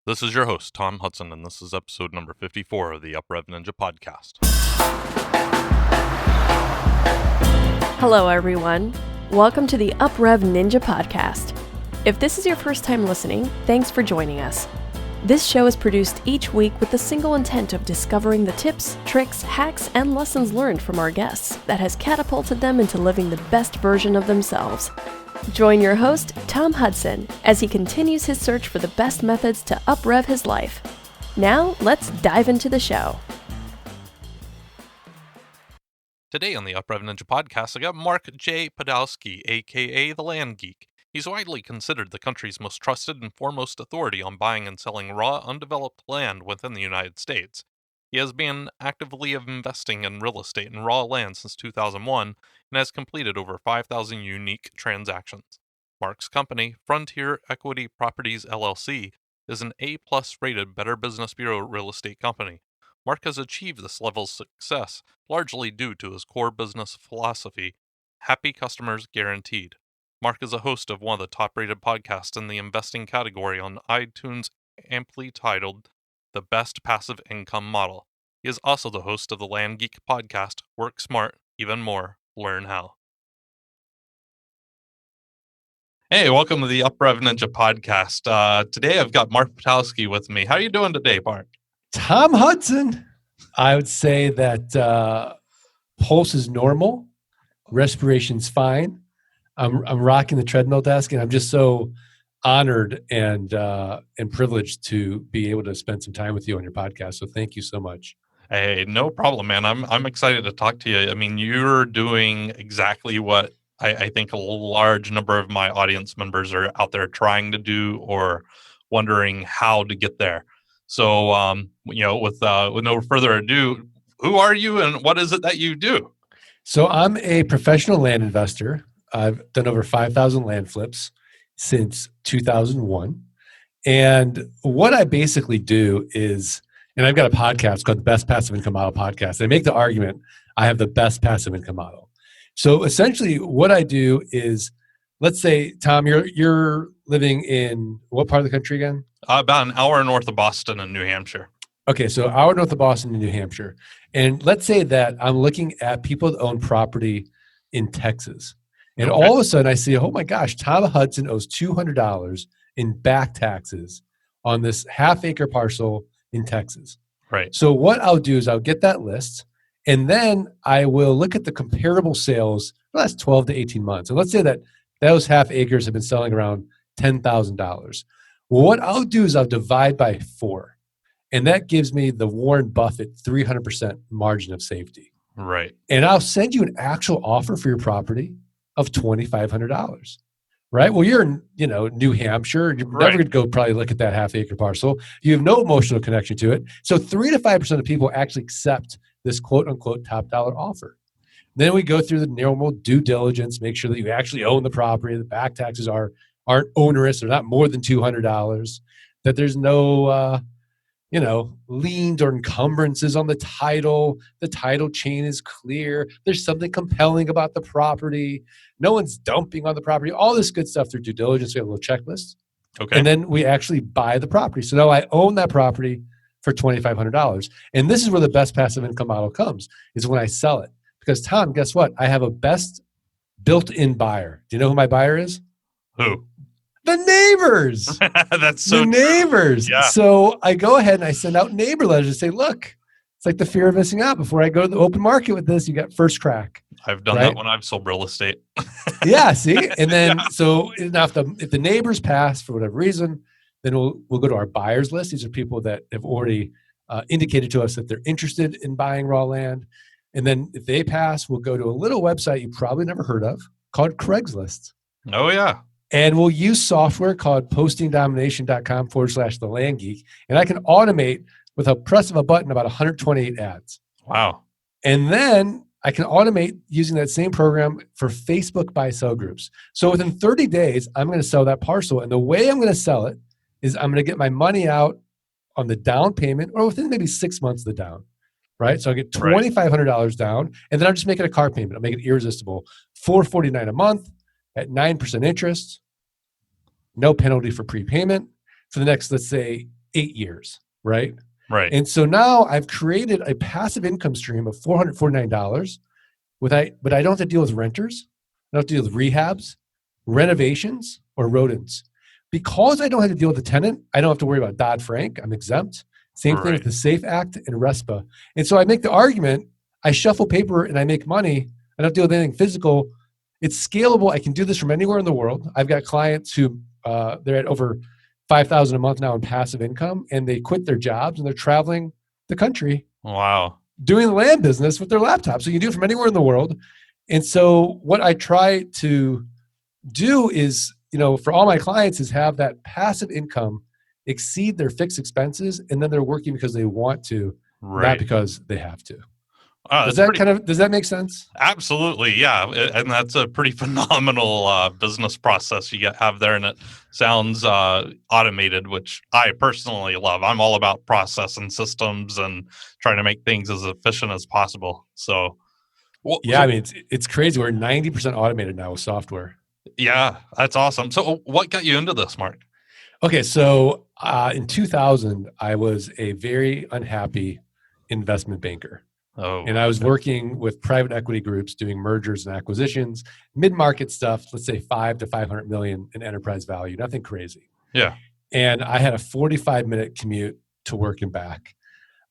This is your host, Tom Hudson, and this is episode number 54 of the UpRev Ninja podcast. Hello, everyone. Welcome to the UpRev Ninja podcast. If this is your first time listening, thanks for joining us. This show is produced each week with the single intent of discovering the tips, tricks, hacks, and lessons learned from our guests that has catapulted them into living the best version of themselves. Join your host, Tom Hudson, as he continues his search for the best methods to uprev his life. Now, let's dive into the show. Today on the UpRev Ninja podcast, I got Mark J. Podolsky, aka the Land Geek. He's widely considered the country's most trusted and foremost authority on buying and selling raw, undeveloped land within the United States. He has been actively investing in real estate and raw land since 2001 and has completed over 5,000 unique transactions. Mark's company, Frontier Equity Properties LLC, is an A-plus rated Better Business Bureau real estate company. Mark has achieved this level of success largely due to his core business philosophy, happy customers guaranteed. Mark is a host of one of the top-rated podcasts in the investing category on iTunes, aptly titled The Best Passive Income Model. He is also the host of the Land Geek podcast, Work Smart, Even More, Learn How. Hey, welcome to the UpRev Ninja podcast. Today I've got Mark Podolsky with me. How are you doing today, Mark? Tom Hudson. I would say that pulse is normal, respiration's fine. I'm rocking the treadmill desk, and I'm just so honored and privileged to be able to spend some time with you on your podcast. So thank you so much. Hey, no problem, man. I'm excited to talk to you. I mean, you're doing exactly what I think a large number of my audience members are out there trying to do or wondering how to get there. So, with no further ado, who are you and what is it that you do? So I'm a professional land investor. I've done over 5,000 land flips since 2001. And what I basically do is, and I've got a podcast called the Best Passive Income Model Podcast. I make the argument I have the best passive income model. So essentially what I do is, let's say, Tom, you're living in what part of the country again? About an hour north of Boston in New Hampshire. Okay, so an hour north of Boston in New Hampshire. And let's say that I'm looking at people that own property in Texas. And Okay. all of a sudden I see, oh my gosh, Tom Hudson owes $200 in back taxes on this half-acre parcel in Texas. Right. So what I'll do is I'll get that list, and then I will look at the comparable sales for the last 12 to 18 months. And let's say that those half acres have been selling around $10,000. Well, what I'll do is I'll divide by 4, and that gives me the Warren Buffett 300% margin of safety. Right. And I'll send you an actual offer for your property of $2,500. Right? Well, you're in, New Hampshire. You're never going to go probably look at that half-acre parcel. You have no emotional connection to it. So 3 to 5% of people actually accept this quote-unquote top dollar offer. Then we go through the normal due diligence, make sure that you actually own the property, the back taxes aren't onerous, they're not more than $200, that there's no liens or encumbrances on the title chain is clear, there's something compelling about the property, no one's dumping on the property, all this good stuff through due diligence. We have a little checklist. Okay. And then we actually buy the property. So now I own that property for $2,500. And this is where the best passive income model comes, is when I sell it. Because Tom, guess what? I have a best built-in buyer. Do you know who my buyer is? Who? The neighbors. That's so the neighbors. Yeah. So I go ahead and I send out neighbor letters and say, look, it's like the fear of missing out. Before I go to the open market with this, you got first crack. I've done that when I've sold real estate. Yeah, see? And then, so now if the neighbors pass for whatever reason, then we'll go to our buyers list. These are people that have already indicated to us that they're interested in buying raw land. And then if they pass, we'll go to a little website you probably never heard of called Craigslist. Oh, yeah. And we'll use software called postingdomination.com/the Land Geek. And I can automate with a press of a button about 128 ads. Wow. And then I can automate using that same program for Facebook buy-sell groups. So within 30 days, I'm going to sell that parcel. And the way I'm going to sell it is I'm going to get my money out on the down payment or within maybe 6 months of the down. Right? So I get $2,500 down, and then I'm just making a car payment. I'll make it irresistible. $449 a month at 9% interest, no penalty for prepayment for the next, let's say, 8 years, right? Right. And so now I've created a passive income stream of $449 but I don't have to deal with renters. I don't have to deal with rehabs, renovations, or rodents. Because I don't have to deal with the tenant, I don't have to worry about Dodd-Frank. I'm exempt. Same thing with the SAFE Act and RESPA. And so I make the argument, I shuffle paper and I make money. I don't deal with anything physical. It's scalable. I can do this from anywhere in the world. I've got clients who they're at over $5,000 a month now in passive income, and they quit their jobs and they're traveling the country. Wow. Doing the land business with their laptop. So you can do it from anywhere in the world. And so what I try to do is, for all my clients is have that passive income exceed their fixed expenses. And then they're working because they want to, not because they have to. Does that make sense? Absolutely. Yeah. And that's a pretty phenomenal business process you have there. And it sounds automated, which I personally love. I'm all about process and systems and trying to make things as efficient as possible. So, I mean, it's crazy. We're 90% automated now with software. Yeah, that's awesome. So what got you into this, Mark? Okay. So in 2000, I was a very unhappy investment banker. And I was working with private equity groups doing mergers and acquisitions, mid-market stuff, let's say 5 to 500 million in enterprise value, nothing crazy. Yeah. And I had a 45-minute commute to work and back.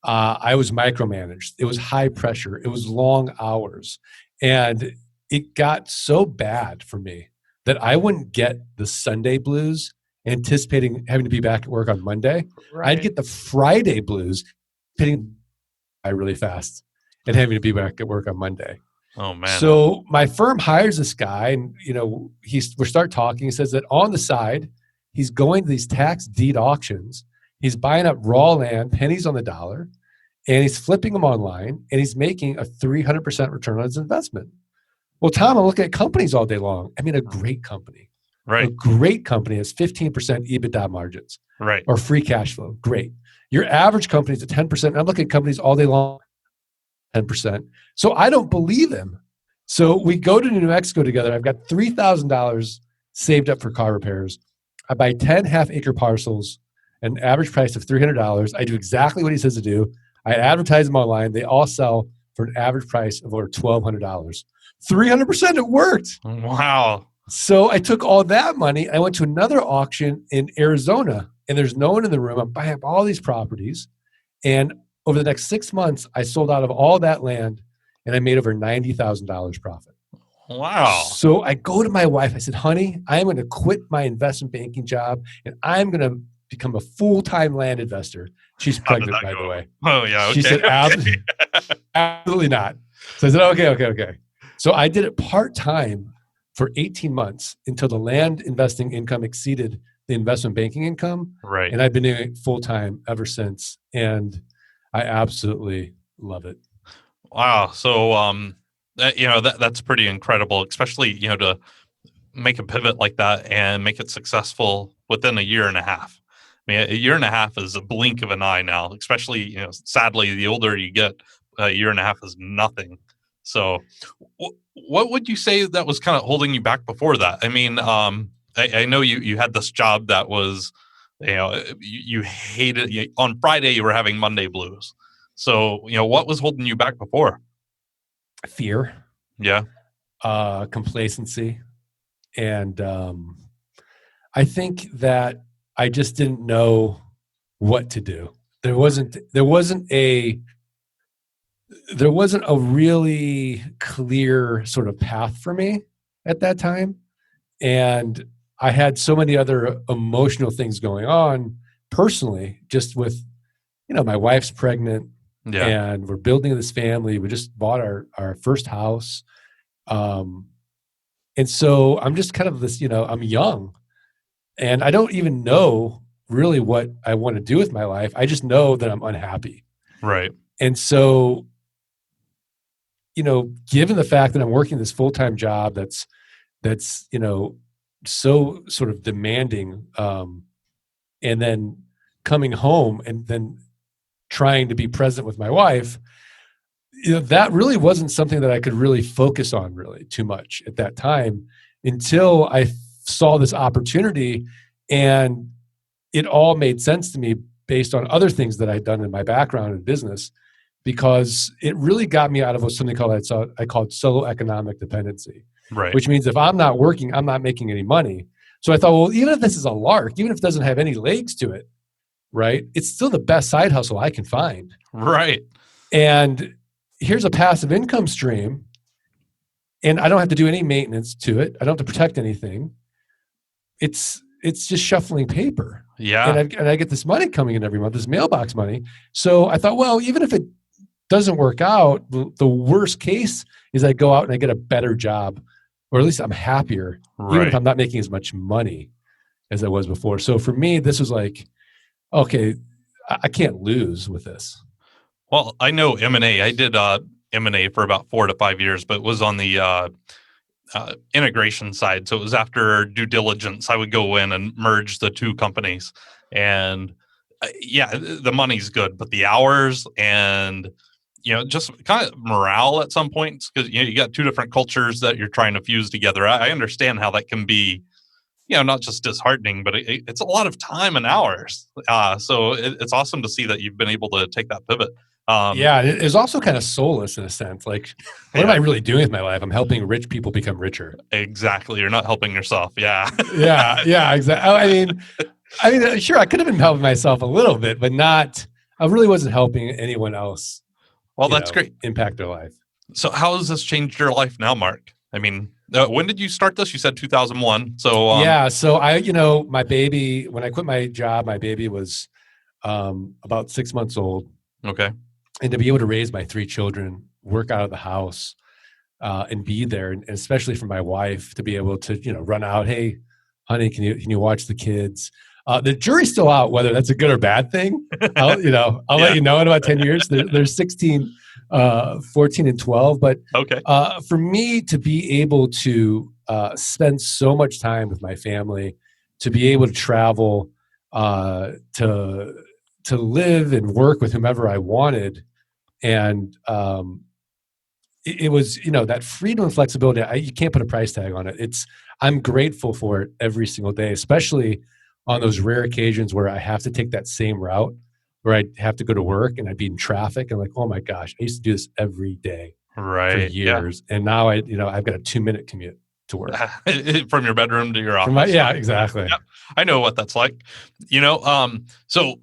I was micromanaged. It was high pressure. It was long hours. And it got so bad for me that I wouldn't get the Sunday blues anticipating having to be back at work on Monday. Right. I'd get the Friday blues hitting really fast and having to be back at work on Monday. Oh man. So my firm hires this guy and, we start talking. He says that on the side, he's going to these tax deed auctions. He's buying up raw land, pennies on the dollar, and he's flipping them online and he's making a 300% return on his investment. Well, Tom, I'm looking at companies all day long. I mean, a great company. Right. A great company has 15% EBITDA margins. Right. Or free cash flow. Great. Your average company is at 10%. I'm looking at companies all day long, 10%. So I don't believe him. So we go to New Mexico together. I've got $3,000 saved up for car repairs. I buy 10 half-acre parcels, an average price of $300. I do exactly what he says to do. I advertise them online. They all sell for an average price of over $1,200. 300%, it worked. Wow. So I took all that money. I went to another auction in Arizona, and there's no one in the room. I'm buying up all these properties. And over the next 6 months, I sold out of all that land, and I made over $90,000 profit. Wow. So I go to my wife. I said, honey, I'm going to quit my investment banking job, and I'm going to become a full-time land investor. She's pregnant, by the way. Oh, yeah. Okay. She said, absolutely not. So I said, okay. So I did it part-time for 18 months until the land investing income exceeded the investment banking income. Right. And I've been doing it full-time ever since. And I absolutely love it. Wow. So, that's pretty incredible, especially, to make a pivot like that and make it successful within a year and a half. I mean, a year and a half is a blink of an eye now, especially, sadly, the older you get, a year and a half is nothing. So what would you say that was kind of holding you back before that? I mean, I know you had this job that was, you hated on Friday, you were having Monday blues. So, what was holding you back before? Fear. Yeah. Complacency. And I think that I just didn't know what to do. There wasn't a really clear sort of path for me at that time. And I had so many other emotional things going on personally, just with, my wife's pregnant. Yeah. And we're building this family. We just bought our first house. And so I'm just kind of this, I'm young and I don't even know really what I want to do with my life. I just know that I'm unhappy. Right. And so, given the fact that I'm working this full-time job, that's, so sort of demanding, and then coming home and then trying to be present with my wife, that really wasn't something that I could really focus on really too much at that time until I saw this opportunity, and it all made sense to me based on other things that I'd done in my background in business, because it really got me out of something I called solo economic dependency, Right. which means if I'm not working, I'm not making any money. So I thought, well, even if this is a lark, even if it doesn't have any legs to it, right, it's still the best side hustle I can find. Right. And here's a passive income stream, and I don't have to do any maintenance to it. I don't have to protect anything. It's just shuffling paper. Yeah. And I get this money coming in every month, this mailbox money. So I thought, well, even if it doesn't work out, the worst case is I go out and I get a better job, or at least I'm happier, even if I'm not making as much money as I was before. So for me, this was like, okay, I can't lose with this. Well, I know M&A. I did M&A for about 4 to 5 years, but it was on the integration side. So it was after due diligence. I would go in and merge the two companies. And the money's good, but the hours and, just kind of morale at some points, because, you got two different cultures that you're trying to fuse together. I understand how that can be, not just disheartening, but it's a lot of time and hours. So it's awesome to see that you've been able to take that pivot. It's also kind of soulless in a sense. Like, what am I really doing with my life? I'm helping rich people become richer. Exactly. You're not helping yourself. Yeah. Yeah, exactly. I mean, sure, I could have been helping myself a little bit, but not. I really wasn't helping anyone else. Well, that's great. Impact their life. So, how has this changed your life now, Mark? I mean, when did you start this? You said 2001. So, So my baby, when I quit my job, my baby was about 6 months old. Okay. And to be able to raise my 3 children, work out of the house, and be there, and especially for my wife to be able to, run out, hey, honey, can you watch the kids? The jury's still out whether that's a good or bad thing. I'll let you know in about 10 years. They're 16, 14, and 12. But okay. For me to be able to spend so much time with my family, to be able to travel, to live and work with whomever I wanted, and it was, that freedom and flexibility. You can't put a price tag on it. I'm grateful for it every single day, especially on those rare occasions where I have to take that same route, where I have to go to work and I'd be in traffic. And like, oh my gosh, I used to do this every day for years. Yeah. And now I've got a 2-minute commute to work. From your bedroom to your office. Exactly. Yeah, I know what that's like. So,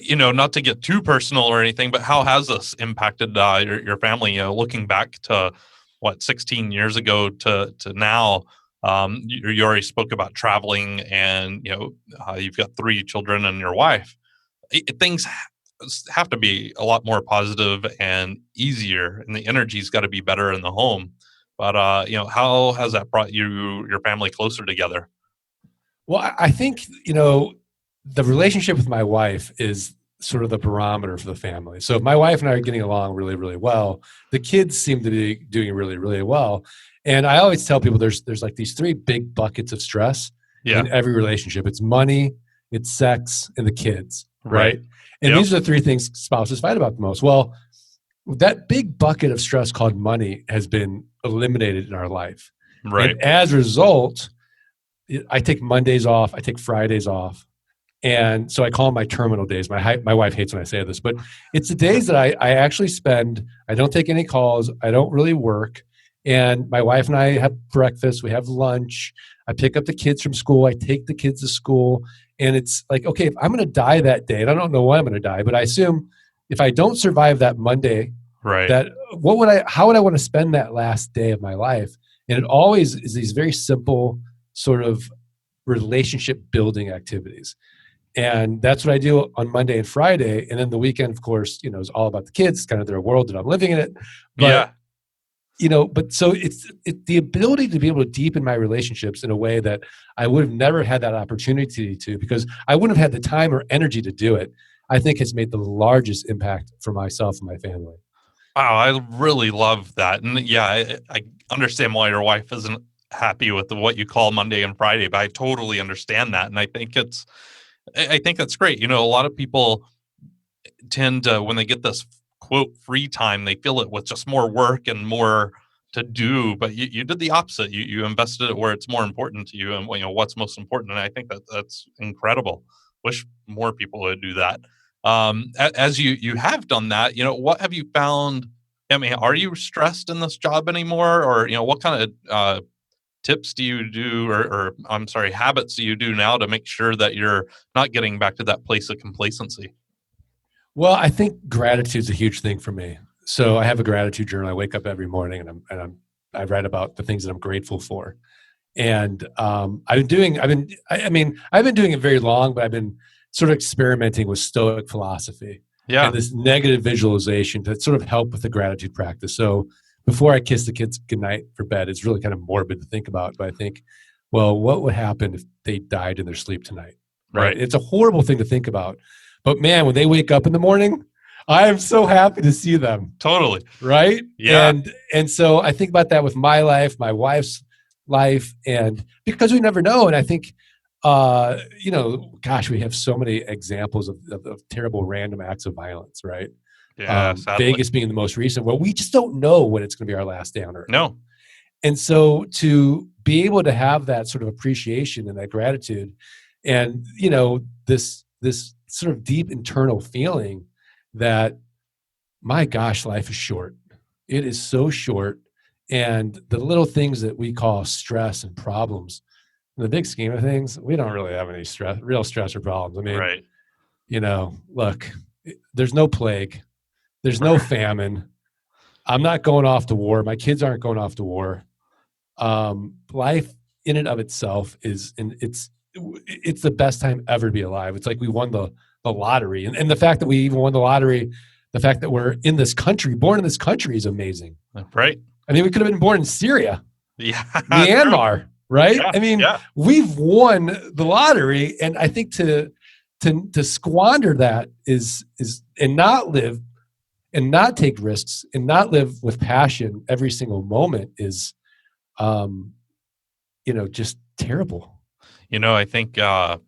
not to get too personal or anything, but how has this impacted your family? Looking back to 16 years ago to now. You already spoke about traveling, and you've got 3 children and your wife. Things have to be a lot more positive and easier, and the energy's got to be better in the home. But how has that brought your family closer together? Well, I think the relationship with my wife is sort of the barometer for the family. So if my wife and I are getting along really, really well, the kids seem to be doing really, really well. And I always tell people there's like these 3 big buckets of stress in every relationship. It's money, it's sex, and the kids, right? And these are the 3 things spouses fight about the most. Well, that big bucket of stress called money has been eliminated in our life. Right. And as a result, I take Mondays off, I take Fridays off. And so I call them my terminal days. My wife hates when I say this, but it's the days that I actually spend. I don't take any calls. I don't really work. And my wife and I have breakfast. We have lunch. I pick up the kids from school. I take the kids to school. And it's like, okay, if I'm going to die that day, and I don't know when I'm going to die, but I assume if I don't survive that Monday, right, how would I want to spend that last day of my life? And it always is these very simple sort of relationship building activities. And that's what I do on Monday and Friday. And then the weekend, of course, is all about the kids. It's kind of their world and I'm living in it. But, so it's the ability to be able to deepen my relationships in a way that I would have never had that opportunity to, because I wouldn't have had the time or energy to do it, I think has made the largest impact for myself and my family. Wow, I really love that. And I understand why your wife isn't happy with what you call Monday and Friday, but I totally understand that. And I think that's great. A lot of people tend to, when they get this quote free time, they fill it with just more work and more to do. But you did the opposite. You invested it where it's more important to you and what's most important. And I think that's incredible. Wish more people would do that. As you have done that, what have you found? I mean, are you stressed in this job anymore, or what kind of tips do you do, or I'm sorry, habits do you do now to make sure that you're not getting back to that place of complacency? Well, I think gratitude is a huge thing for me. So I have a gratitude journal. I wake up every morning I write about the things that I'm grateful for. And I've been doing it very long, but I've been sort of experimenting with Stoic philosophy Yeah. and this negative visualization to sort of help with the gratitude practice. So before I kiss the kids goodnight for bed, it's really kind of morbid to think about, but I think, well, what would happen if they died in their sleep tonight? Right? It's a horrible thing to think about. But man, when they wake up in the morning, I am so happy to see them. Totally. Right? Yeah. And so I think about that with my life, my wife's life, and because we never know. And I think, gosh, we have so many examples of terrible random acts of violence, right? Yeah. Vegas being the most recent, where we just don't know when it's going to be our last day on earth. No. And so to be able to have that sort of appreciation and that gratitude and, this sort of deep internal feeling that, my gosh, life is short. It is so short. And the little things that we call stress and problems, in the big scheme of things, we don't really have any real stress or problems. I mean, right. Look, there's no plague. There's no famine. I'm not going off to war. My kids aren't going off to war. Life in and of itself it's the best time ever to be alive. It's like we won the lottery. And the fact that we even won the lottery, the fact that we're in this country, born in this country, is amazing. Right. I mean, we could have been born in Syria. Yeah. Myanmar, right? Yeah, I mean, we've won the lottery. And I think to squander that is and not live and not take risks and not live with passion every single moment is, just terrible. I think I'm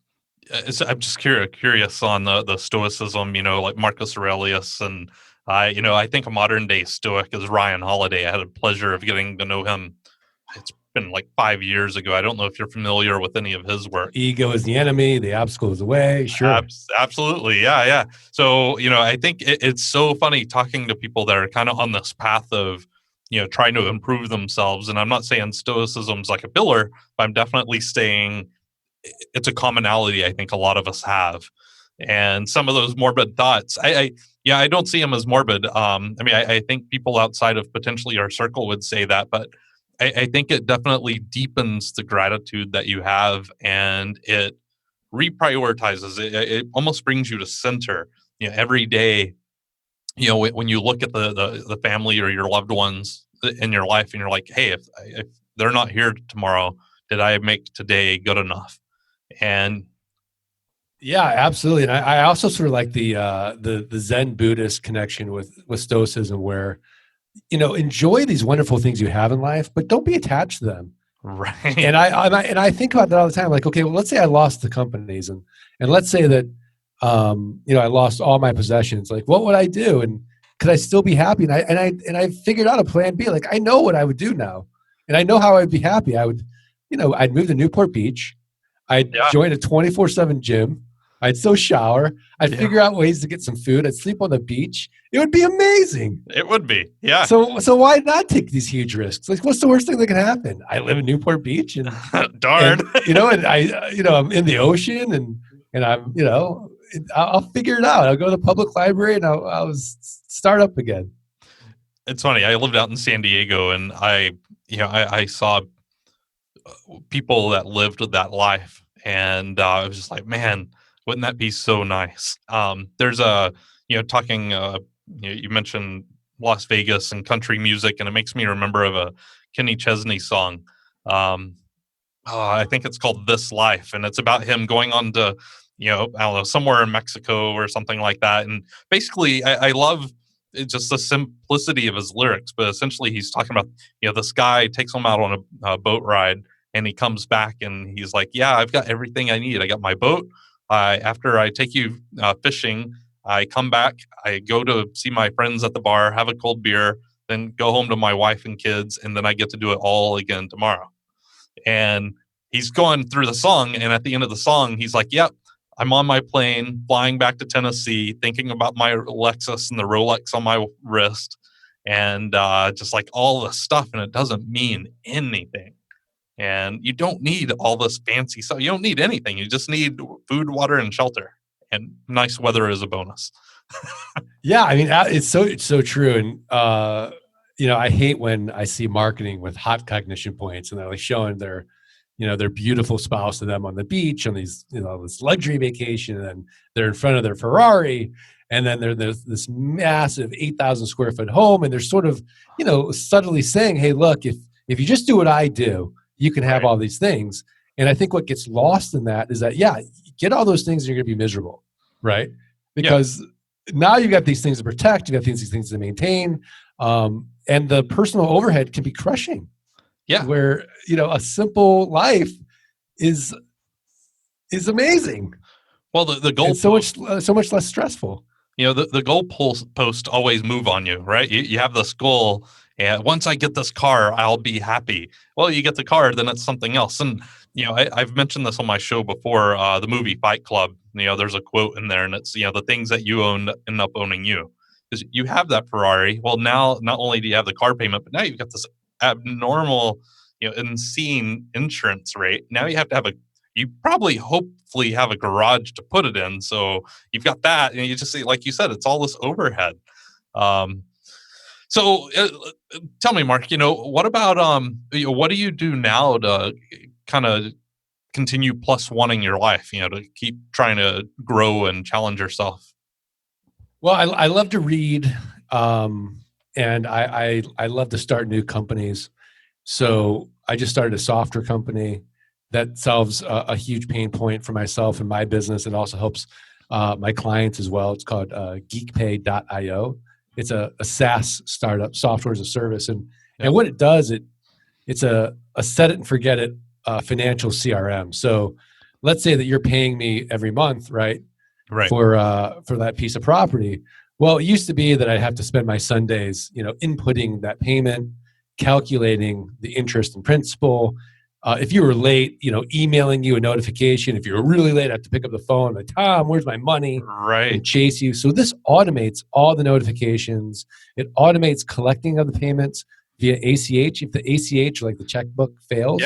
just curious on the Stoicism, like Marcus Aurelius. And I think a modern day Stoic is Ryan Holiday. I had a pleasure of getting to know him. It's been like 5 years ago. I don't know if you're familiar with any of his work. Ego is the enemy. The obstacle is the way. Sure. Absolutely. Yeah. So, I think it's so funny talking to people that are kind of on this path of, trying to improve themselves. And I'm not saying Stoicism's like a pillar, but I'm definitely saying it's a commonality I think a lot of us have. And some of those morbid thoughts, I don't see them as morbid. I think people outside of potentially our circle would say that, but I think it definitely deepens the gratitude that you have, and it reprioritizes it. It almost brings you to center. Every day, when you look at the family or your loved ones in your life, and you're like, hey, if they're not here tomorrow, did I make today good enough? And yeah, absolutely. And I also sort of like the Zen Buddhist connection with Stoicism, where enjoy these wonderful things you have in life, but don't be attached to them. Right. And I think about that all the time. Like, okay, well, let's say I lost the companies, and let's say that I lost all my possessions. Like, what would I do? And could I still be happy? And I figured out a plan B. Like, I know what I would do now, and I know how I'd be happy. I would, I'd move to Newport Beach. I'd join a 24/7 gym. I'd still shower. I'd figure out ways to get some food. I'd sleep on the beach. It would be amazing. It would be, yeah. So why not take these huge risks? Like, what's the worst thing that can happen? I live in Newport Beach, and darn, and I'm in the ocean, and I'm, I'll figure it out. I'll go to the public library, and I'll start up again. It's funny. I lived out in San Diego, and I saw people that lived that life, and I was just like, man, wouldn't that be so nice? There's talking, you mentioned Las Vegas and country music, and it makes me remember of a Kenny Chesney song. I think it's called This Life, and it's about him going on to, I don't know, somewhere in Mexico or something like that. And basically, I love just the simplicity of his lyrics, but essentially he's talking about, this guy takes him out on a boat ride, and he comes back and he's like, yeah, I've got everything I need. I got my boat. After I take you fishing, I come back, I go to see my friends at the bar, have a cold beer, then go home to my wife and kids, and then I get to do it all again tomorrow. And he's going through the song, and at the end of the song, he's like, yep, I'm on my plane flying back to Tennessee, thinking about my Lexus and the Rolex on my wrist, and just like all this stuff, and it doesn't mean anything. And you don't need all this fancy stuff. You don't need anything. You just need food, water, and shelter. And nice weather is a bonus. Yeah, I mean, it's so true. And I hate when I see marketing with hot cognition points, and they're like showing their beautiful spouse to them on the beach on these, this luxury vacation, and then they're in front of their Ferrari, and then there's this massive 8,000 square foot home, and they're sort of, subtly saying, hey, look, if you just do what I do, you can have all these things. And I think what gets lost in that is that, get all those things and you're going to be miserable, right? Because now you've got these things to protect, you've got these things to maintain, and the personal overhead can be crushing. Yeah. Where, a simple life is amazing. Well, the goal so much less stressful. The goal post always move on you, right? You have this goal, and once I get this car, I'll be happy. Well, you get the car, then it's something else. And, I've mentioned this on my show before, the movie Fight Club. There's a quote in there, and it's, the things that you own end up owning you. Because you have that Ferrari. Well, now not only do you have the car payment, but now you've got this abnormal, insane insurance rate. Now you have to have you probably hopefully have a garage to put it in. So you've got that, and you just see, like you said, it's all this overhead. So tell me, Mark, what about, what do you do now to kind of continue plus wanting your life, to keep trying to grow and challenge yourself? Well, I love to read, and I love to start new companies. So I just started a software company that solves a huge pain point for myself and my business, and also helps my clients as well. It's called geekpay.io. It's a SaaS startup, software as a service. And what it does, it's a set it and forget it financial CRM. So let's say that you're paying me every month, right? For that piece of property. Well, it used to be that I'd have to spend my Sundays, inputting that payment, calculating the interest and principal. If you were late, emailing you a notification. If you were really late, I have to pick up the phone, like, Tom, where's my money? And chase you. So this automates all the notifications. It automates collecting of the payments via ACH. If the ACH, like the checkbook, fails,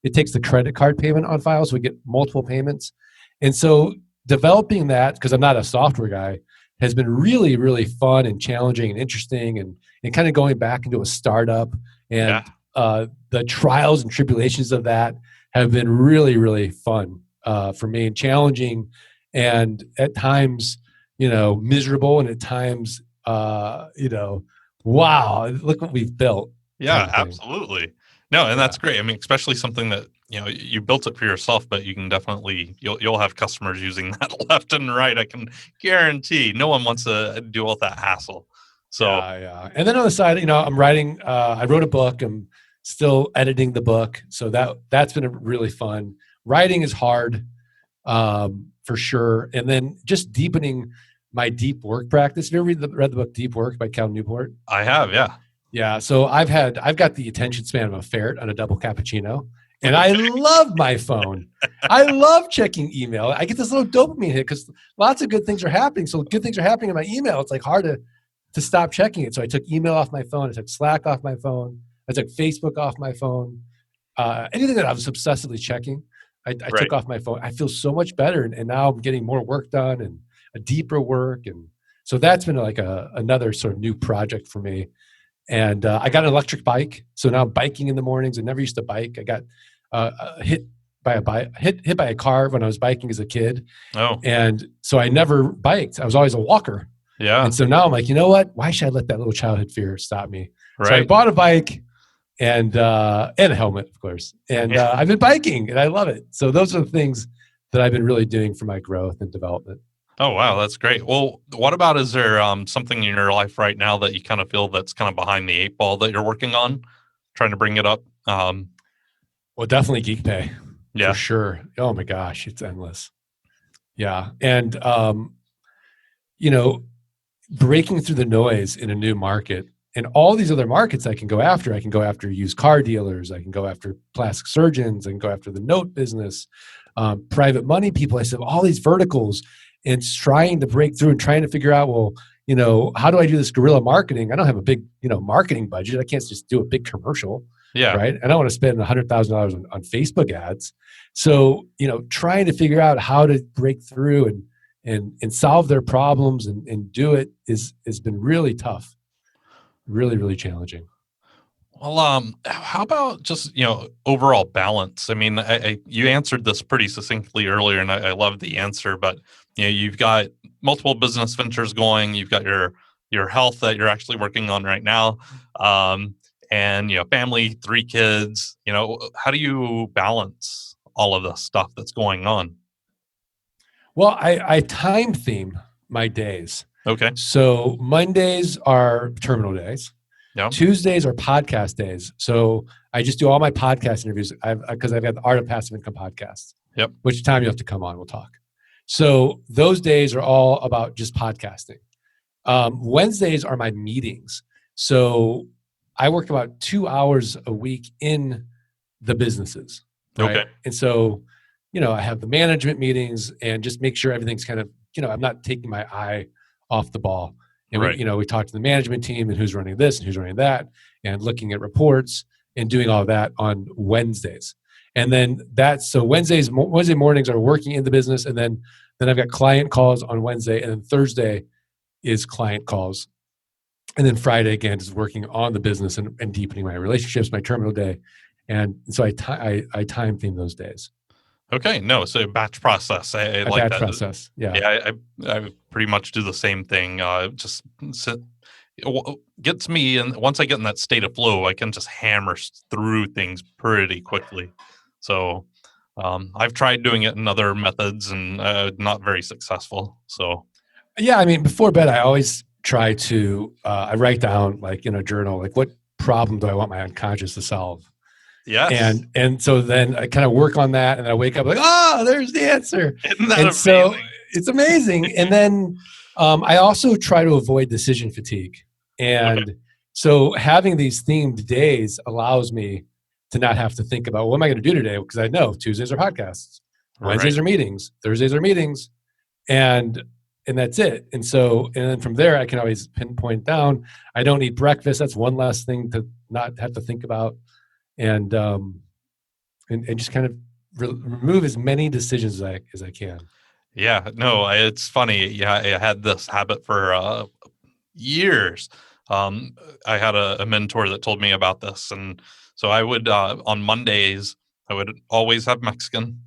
it takes the credit card payment on file, so we get multiple payments. And so developing that, because I'm not a software guy, has been really, really fun and challenging and interesting, and kind of going back into a startup. And the trials and tribulations of that have been really, really fun for me, and challenging, and at times, miserable, and at times, wow, look what we've built. Yeah, absolutely. No, and that's great. I mean, especially something that, you built it for yourself, but you can definitely, you'll have customers using that left and right. I can guarantee no one wants to deal with that hassle. So, And then on the side, I'm writing, I wrote a book. I'm still editing the book. So that's been really fun. Writing is hard, for sure. And then just deepening my deep work practice. Have you ever read the book Deep Work by Cal Newport? I have, yeah. Yeah. So I've got the attention span of a ferret on a double cappuccino. And I love my phone. I love checking email. I get this little dopamine hit because lots of good things are happening. So good things are happening in my email. It's like hard to stop checking it. So I took email off my phone. I took Slack off my phone. I took Facebook off my phone. Anything that I was obsessively checking, I took off my phone. I feel so much better. And now I'm getting more work done, and a deeper work. And so that's been like another sort of new project for me. And I got an electric bike. So now I'm biking in the mornings. I never used to bike. I got hit by a car when I was biking as a kid. Oh. And so I never biked. I was always a walker. Yeah. And so now I'm like, you know what? Why should I let that little childhood fear stop me? Right. So I bought a bike and a helmet, of course. And I've been biking, and I love it. So those are the things that I've been really doing for my growth and development. Oh, wow. That's great. Well, what about, is there something in your life right now that you kind of feel that's kind of behind the eight ball that you're working on, trying to bring it up? Well, definitely GeekPay. Yeah, for sure. Oh my gosh, it's endless. Yeah. And, breaking through the noise in a new market and all these other markets I can go after. I can go after used car dealers. I can go after plastic surgeons. I can go after the note business, private money people. I said all these verticals, and trying to break through and trying to figure out, well, how do I do this guerrilla marketing? I don't have a big, marketing budget. I can't just do a big commercial. Yeah. Right. I don't want to spend $100,000 on Facebook ads. So, trying to figure out how to break through and solve their problems and do it has been really tough. Really, really challenging. Well, how about just, overall balance? I mean, you answered this pretty succinctly earlier, and I love the answer, but, you've got multiple business ventures going, you've got your health that you're actually working on right now, and, family, 3 kids, how do you balance all of the stuff that's going on? Well, I time theme my days. Okay. So Mondays are terminal days. Yeah. Tuesdays are podcast days. So I just do all my podcast interviews because I've got the Art of Passive Income podcast. Yep. Which time you have to come on, we'll talk. So those days are all about just podcasting. Wednesdays are my meetings. So I work about 2 hours a week in the businesses. Right? Okay. And so, I have the management meetings and just make sure everything's kind of, I'm not taking my eye off the ball. And right. we talk to the management team and who's running this and who's running that and looking at reports and doing all that on Wednesdays. And then so Wednesday mornings are working in the business. And then I've got client calls on Wednesday, and then Thursday is client calls. And then Friday again is working on the business and deepening my relationships, my terminal day. And so I time theme those days. Okay, no, so batch process. I like batch that. Process, yeah. Yeah, I pretty much do the same thing. Gets me, and once I get in that state of flow, I can just hammer through things pretty quickly. So I've tried doing it in other methods and not very successful. So yeah, I mean, before bed, I always try to I write down like in a journal, like what problem do I want my unconscious to solve? Yes. And so then I kind of work on that, and then I wake up like, there's the answer. Isn't that and amazing? So it's amazing. And then I also try to avoid decision fatigue. And so having these themed days allows me to not have to think about what am I going to do today? Because I know Tuesdays are podcasts, Wednesdays are meetings, Thursdays are meetings, and that's it. And then from there, I can always pinpoint down. I don't eat breakfast. That's one less thing to not have to think about. And just kind of remove as many decisions as I can. Yeah, no, it's funny. Yeah, I had this habit for years. I had a mentor that told me about this, and so I would on Mondays I would always have Mexican.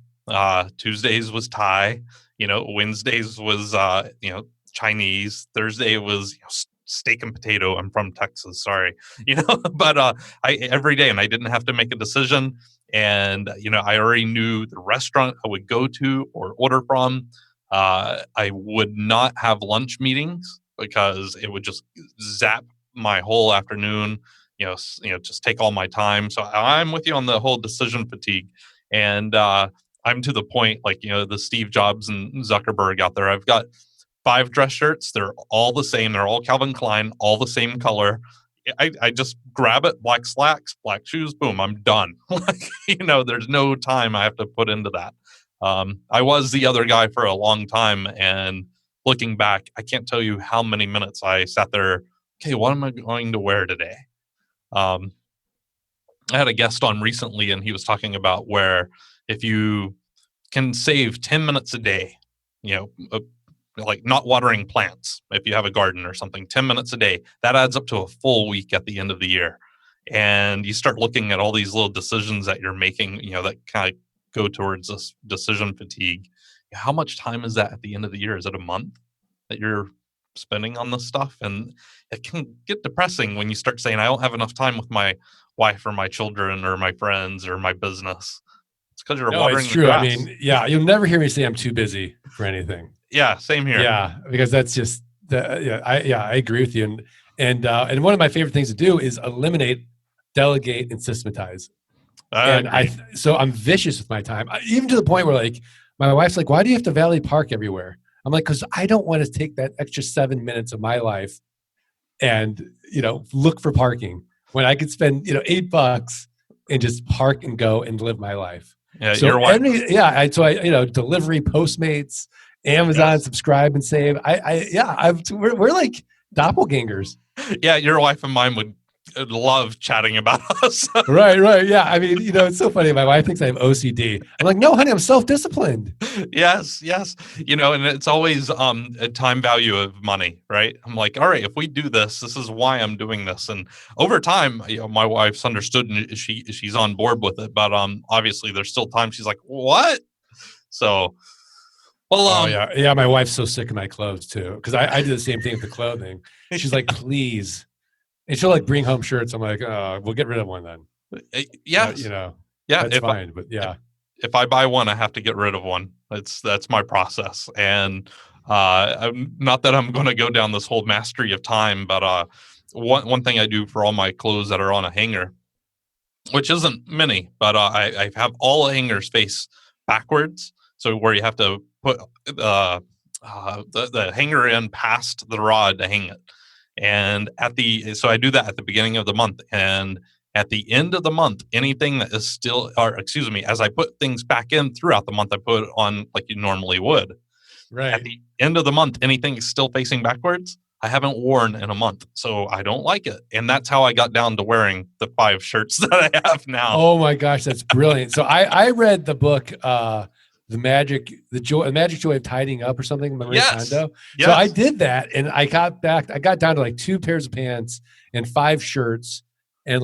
Tuesdays was Thai. Wednesdays was Chinese. Thursday was steak and potato. I'm from Texas, sorry. But I every day, and I didn't have to make a decision. And I already knew the restaurant I would go to or order from. I would not have lunch meetings because it would just zap my whole afternoon. Just take all my time. So I'm with you on the whole decision fatigue, and I'm to the point like the Steve Jobs and Zuckerberg out there. I've got 5 dress shirts. They're all the same. They're all Calvin Klein, all the same color. I just grab it, black slacks, black shoes, boom, I'm done. There's no time I have to put into that. I was the other guy for a long time, and looking back, I can't tell you how many minutes I sat there, okay, what am I going to wear today? I had a guest on recently, and he was talking about where if you can save 10 minutes a day, like not watering plants, if you have a garden or something, 10 minutes a day, that adds up to a full week at the end of the year. And you start looking at all these little decisions that you're making, that kind of go towards this decision fatigue. How much time is that at the end of the year? Is it a month that you're spending on this stuff? And it can get depressing when you start saying, I don't have enough time with my wife or my children or my friends or my business. It's because you're watering the grass. I mean, yeah, you'll never hear me say I'm too busy for anything. Yeah, same here. Yeah, because that's just I agree with you. And one of my favorite things to do is eliminate, delegate, and systematize. So I'm vicious with my time, even to the point where like my wife's like, "Why do you have to valet park everywhere?" I'm like, "Because I don't want to take that extra 7 minutes of my life and, look for parking when I could spend, $8 and just park and go and live my life. Yeah, So your wife. Delivery, Postmates, Amazon, subscribe and save. We're like doppelgangers. Yeah, your wife and mine would love chatting about us. Right. Yeah. I mean, it's so funny. My wife thinks I have OCD. I'm like, no, honey, I'm self-disciplined. Yes. And it's always a time value of money, right? I'm like, all right, if we do this is why I'm doing this. And over time, my wife's understood and she's on board with it. But obviously there's still times she's like, what? So, well, yeah. My wife's so sick of my clothes too. Cause I do the same thing with the clothing. She's like, please. And she'll like bring home shirts. I'm like, we'll get rid of one then. Yeah. That's fine. But yeah. If I buy one, I have to get rid of one. That's my process. And not that I'm going to go down this whole mastery of time, but one thing I do for all my clothes that are on a hanger, which isn't many, but I have all hangers face backwards. So where you have to put the hanger in past the rod to hang it. And so I do that at the beginning of the month, and at the end of the month, anything that is as I put things back in throughout the month, I put it on like you normally would. Right. At the end of the month, anything is still facing backwards, I haven't worn in a month, so I don't like it. And that's how I got down to wearing the 5 shirts that I have now. Oh my gosh, that's brilliant. So I read the book, The Magic Joy of Tidying Up or something, Marie Kondo. Yes. So I did that, and I got down to like 2 pairs of pants and 5 shirts and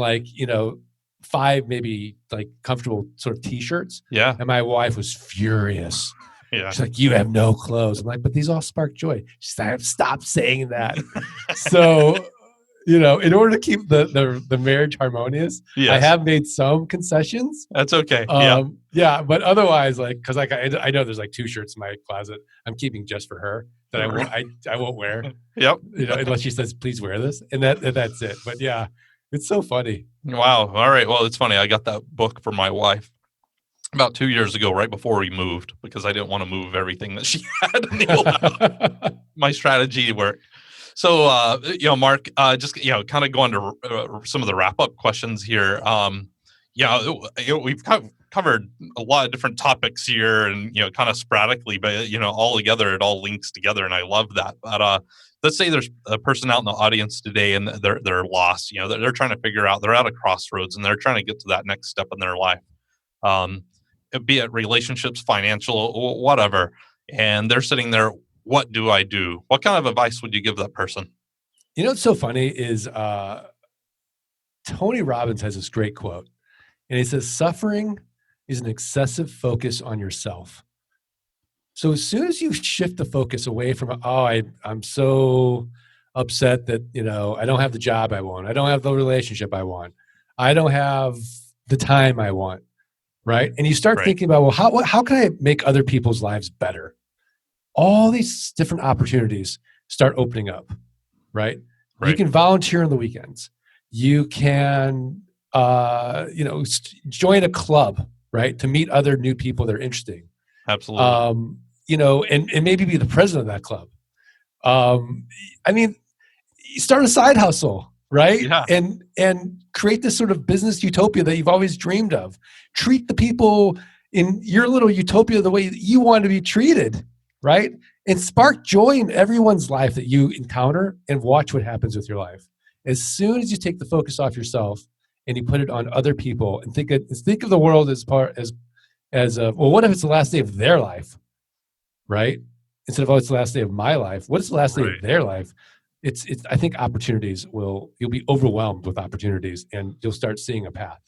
5 maybe like comfortable sort of t-shirts. Yeah. And my wife was furious. Yeah. She's like, you have no clothes. I'm like, but these all spark joy. She's like, stop saying that. So, in order to keep the marriage harmonious, yes. I have made some concessions. That's okay. Yeah, but otherwise, because I know there's like 2 shirts in my closet I'm keeping just for her that I won't wear. Yep. Unless she says, please wear this, and that's it. But yeah, it's so funny. Wow. All right. Well, it's funny. I got that book for my wife about 2 years ago, right before we moved, because I didn't want to move everything that she had. My strategy worked. So, Mark, just, kind of going to some of the wrap-up questions here. We've covered a lot of different topics here and, kind of sporadically, but, all together, it all links together, and I love that. But let's say there's a person out in the audience today and they're lost. They're trying to figure out, they're at a crossroads, and they're trying to get to that next step in their life, be it relationships, financial, whatever, and they're sitting there. What do I do? What kind of advice would you give that person? What's so funny is Tony Robbins has this great quote, and he says, suffering is an excessive focus on yourself. So as soon as you shift the focus away from, I'm so upset that, I don't have the job I want. I don't have the relationship I want. I don't have the time I want, right? And you start thinking about, well, how can I make other people's lives better? All these different opportunities start opening up, right? You can volunteer on the weekends. You can, join a club, right? To meet other new people that are interesting. Absolutely. And maybe be the president of that club. Start a side hustle, right? Yeah. And create this sort of business utopia that you've always dreamed of. Treat the people in your little utopia the way that you want to be treated. Right? And spark joy in everyone's life that you encounter, and watch what happens with your life. As soon as you take the focus off yourself and you put it on other people, and think of the world as what if it's the last day of their life, right? Instead of, it's the last day of my life. What is the last day of their life? It's I think you'll be overwhelmed with opportunities, and you'll start seeing a path.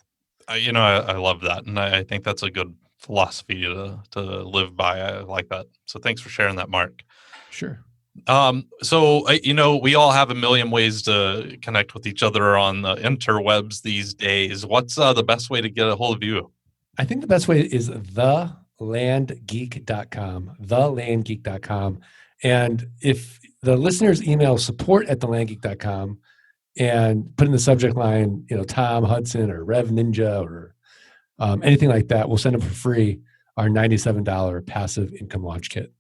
I love that. And I think that's a good philosophy to live by. I like that. So thanks for sharing that, Mark. Sure. So, we all have a million ways to connect with each other on the interwebs these days. What's the best way to get a hold of you? I think the best way is thelandgeek.com, thelandgeek.com. And if the listeners email support@thelandgeek.com and put in the subject line, Tom Hudson or Rev Ninja or anything like that, we'll send them for free our $97 passive income launch kit.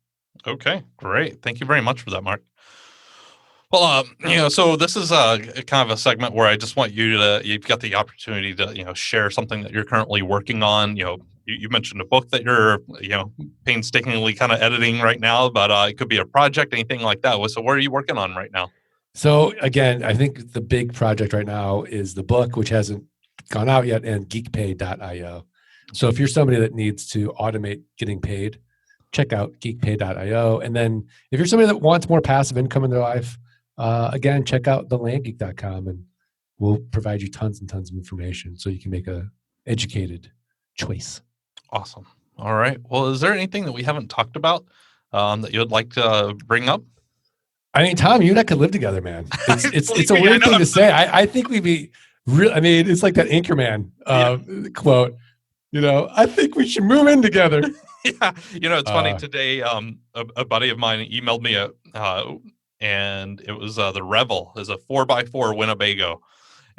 Okay, great. Thank you very much for that, Mark. Well, so this is a kind of a segment where I just want you've got the opportunity to, share something that you're currently working on. You mentioned a book that you're, painstakingly kind of editing right now, but it could be a project, anything like that. So what are you working on right now? So again, I think the big project right now is the book, which hasn't gone out yet, and geekpay.io. So if you're somebody that needs to automate getting paid, check out geekpay.io. And then if you're somebody that wants more passive income in their life, again, check out thelandgeek.com, and we'll provide you tons and tons of information so you can make a educated choice. Awesome. All right. Well, is there anything that we haven't talked about that you'd like to bring up? I mean, Tom, you and I could live together, man. It's a weird thing to say. I think we'd be real. I mean, it's like that Anchorman quote. I think we should move in together. Yeah. It's funny today. A buddy of mine emailed me and it was the Revel is a 4x4 Winnebago,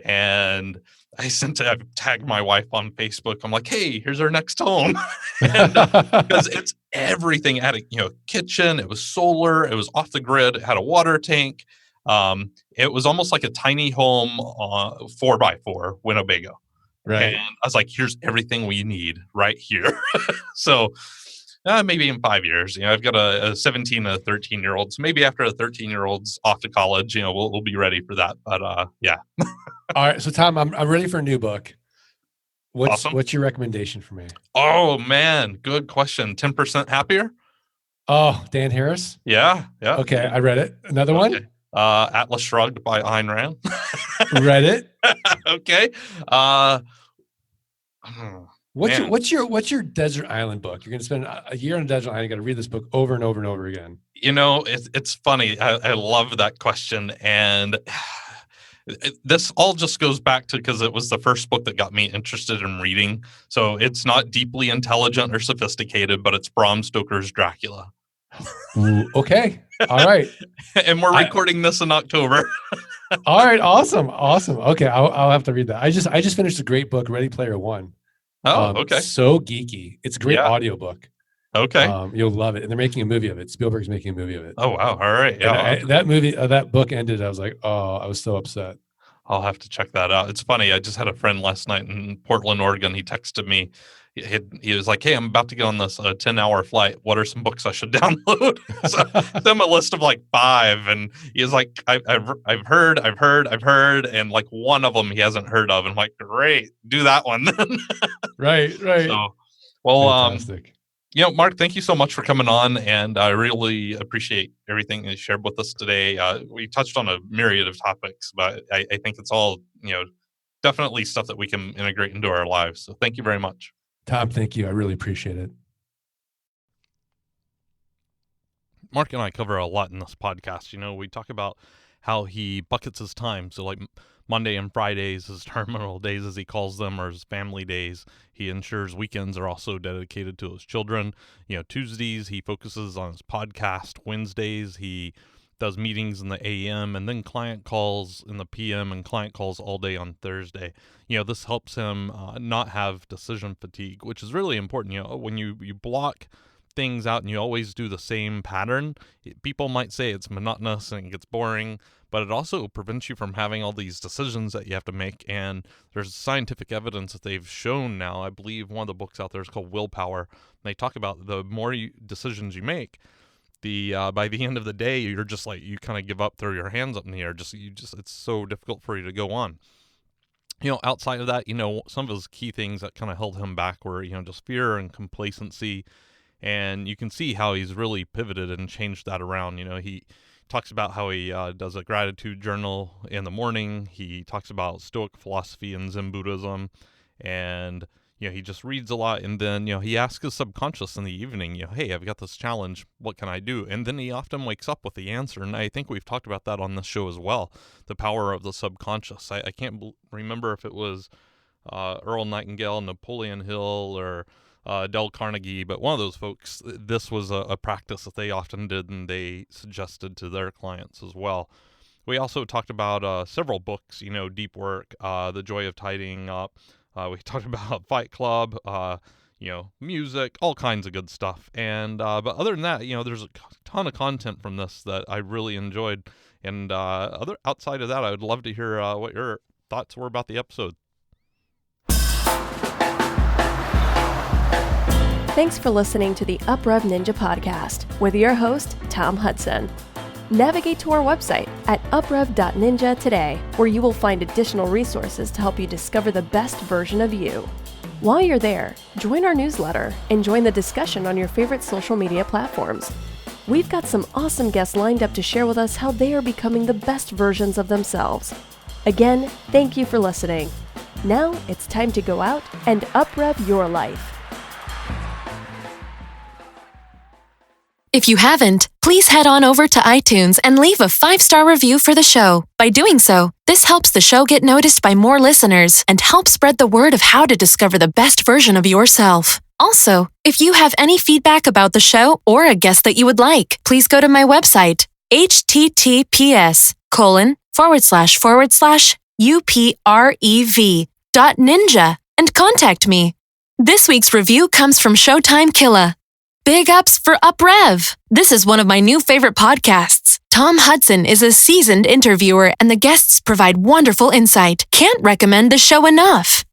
and I've tagged my wife on Facebook. I'm like, hey, here's our next home. Because it's everything. It had a kitchen, it was solar, it was off the grid, it had a water tank. It was almost like a tiny home 4x4 Winnebago. Right. And I was like, here's everything we need right here. So maybe in 5 years, I've got a 17 and a 13-year-old. So maybe after a 13-year-old's off to college, we'll be ready for that. But yeah. All right. So Tom, I'm ready for a new book. Awesome. What's your recommendation for me? Oh man, good question. 10% Happier? Oh, Dan Harris? Yeah. Okay, I read it. Another one? Atlas Shrugged by Ayn Rand. Read it. Okay. What's your desert island book? You're going to spend a year on a desert island. You got to read this book over and over and over again. It's funny. I love that question. And this all just goes back to because it was the first book that got me interested in reading. So it's not deeply intelligent or sophisticated, but it's Bram Stoker's Dracula. Ooh, okay. All right. And we're recording this in October. All right. Awesome. Okay. I'll have to read that. I just finished a great book, Ready Player One. Oh, okay. So geeky. It's a great audiobook. Okay. You'll love it. And they're making a movie of it. Spielberg's making a movie of it. Oh, wow. All right. Yeah. That book ended. I was like, oh, I was so upset. I'll have to check that out. It's funny. I just had a friend last night in Portland, Oregon. He texted me. He was like, hey, I'm about to get on this 10-hour flight. What are some books I should download? So sent him a list of like 5. And he was like, I've heard. And like one of them he hasn't heard of. And I'm like, great, do that one then. Right. So, well, fantastic. Mark, thank you so much for coming on, and I really appreciate everything you shared with us today. We touched on a myriad of topics, but I think it's all, definitely stuff that we can integrate into our lives. So thank you very much. Tom, thank you. I really appreciate it. Mark and I cover a lot in this podcast. We talk about how he buckets his time. So like Monday and Fridays, his terminal days, as he calls them, or his family days. He ensures weekends are also dedicated to his children. Tuesdays, he focuses on his podcast. Wednesdays, he does meetings in the AM, and then client calls in the PM, and client calls all day on Thursday. This helps him not have decision fatigue, which is really important. When you block things out and you always do the same pattern, people might say it's monotonous and it gets boring, but it also prevents you from having all these decisions that you have to make. And there's scientific evidence that they've shown now. I believe one of the books out there is called Willpower. And they talk about the more decisions you make, by the end of the day, you're just like, you kind of give up, throw your hands up in the air. It's so difficult for you to go on. Outside of that, some of his key things that kind of held him back were, just fear and complacency. And you can see how he's really pivoted and changed that around. He talks about how he does a gratitude journal in the morning. He talks about Stoic philosophy and Zen Buddhism. And, he just reads a lot. And then, he asks his subconscious in the evening, hey, I've got this challenge. What can I do? And then he often wakes up with the answer. And I think we've talked about that on this show as well, the power of the subconscious. I can't remember if it was Earl Nightingale, Napoleon Hill, or Dale Carnegie, but one of those folks, this was a practice that they often did and they suggested to their clients as well. We also talked about several books, Deep Work, The Joy of Tidying Up. We talked about Fight Club, music, all kinds of good stuff. And but other than that, there's a ton of content from this that I really enjoyed. And outside of that, I would love to hear what your thoughts were about the episode. Thanks for listening to the UpRev Ninja podcast with your host, Tom Hudson. Navigate to our website at uprev.ninja today, where you will find additional resources to help you discover the best version of you. While you're there, join our newsletter and join the discussion on your favorite social media platforms. We've got some awesome guests lined up to share with us how they are becoming the best versions of themselves. Again, thank you for listening. Now it's time to go out and uprev your life. If you haven't, please head on over to iTunes and leave a 5-star review for the show. By doing so, this helps the show get noticed by more listeners and helps spread the word of how to discover the best version of yourself. Also, if you have any feedback about the show or a guest that you would like, please go to my website, https://uprev.ninja and contact me. This week's review comes from Showtime Killa. Big ups for UpRev! This is one of my new favorite podcasts. Tom Hudson is a seasoned interviewer and the guests provide wonderful insight. Can't recommend the show enough.